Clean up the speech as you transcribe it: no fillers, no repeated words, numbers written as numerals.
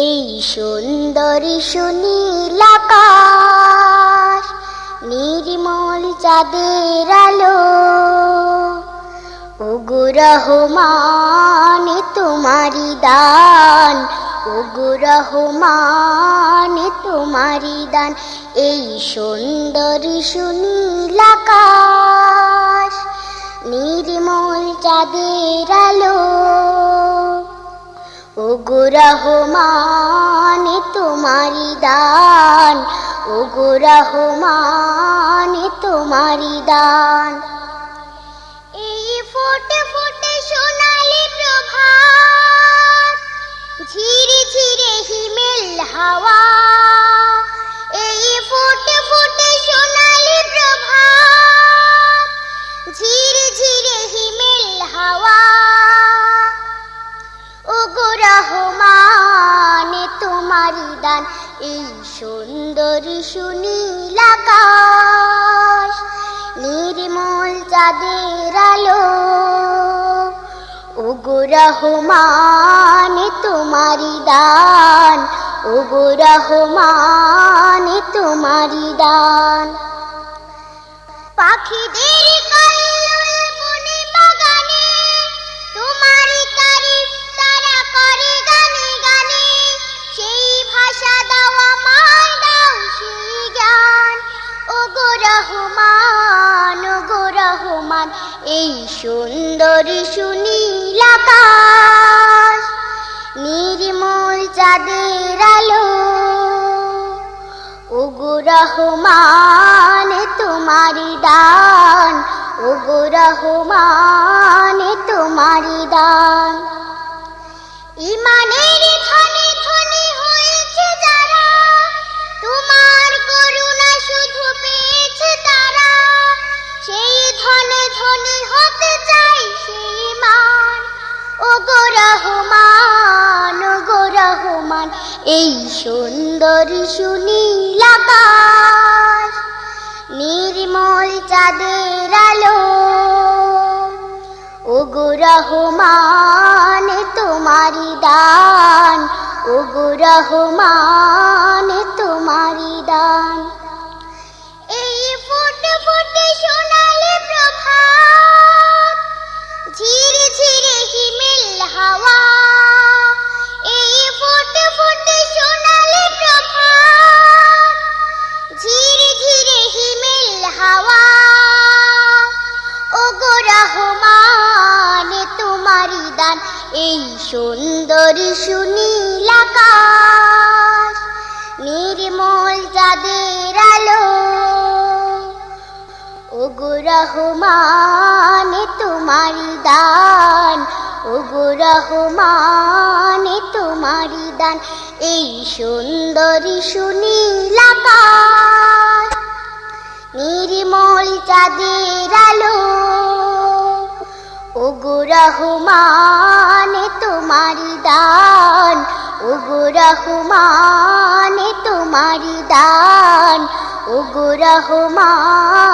এই সুন্দরী সুনীল আকাশ, নির্মল চাঁদের আলো, ওগো রহমান তোমারি দান, ওগো রহমান তোমারি দান। এই সুন্দরী সুনীল আকাশ, নির্মল চাঁদের আলো, ওগো রহমান তোমারি দান, ওগো রহমান তোমারি দান। এই ফোটে ফোটে সোনালি প্রভাত, ঝিরে ঝিরে হিমেল হাওয়া, এই ফোটে ফোটে সোনালি প্রভাত, ঝিরে ঝিরে হিমেল হাওয়া, ওগো রহমান তোমারি দান। এই সুন্দরী সুনীল আকাশ, নির্মল চাঁদের আলো, ওগো রহমান তোমারি দান, ওগো রহমান তোমারি দান। পাখিদের কল্লোল বনে বাগানে, তোমারি তারিফ তারা করে গানে গানে, সেই ভাষা দাও আমায়, দাও সেই জ্ঞান, ওগো রহমান, ওগো রহমান। এই সুন্দরী সুনীল আকাশ, নির্মল চাঁদের আলো, ওগো রহমান তোমারি দান, ওগো রহমান তোমারি দান। ইমানের ধনে ধনে হয়েছে যারা, তোমার করুণা শুধু পেয়েছে তারা, সেই ধনে ধনে হতে চাই সেই মান, ওগো রহমান, ওগো রহমান। এই সুন্দরী সুনীল আকাশ, নির্মল চাঁদের আলো, ওগো রহমান তোমারি দান, ওগো রহমান তোমারি দান। এই ফোটে ফোটে সোনালি প্রভাত, ঝিরে ঝিরে হিমেল হাওয়া, এই ফোটে ফোটে সোনালি প্রভাত, ঝিরে ঝিরে হিমেল হাওয়া, ওগো রহমান তোমারি দান। এই সুন্দরী সুনীল আকাশ, নির্মল চাঁদের আলো, ওগো রহমান তোমারি দান, ওগো রহমান তোমারি দান। এই সুন্দরী সুনীল আকাশ, নির্মল চাঁদের আলো, ওগো রহমান তোমারি দান, ওগো রহমান তোমারি দান, ওগো রহমান।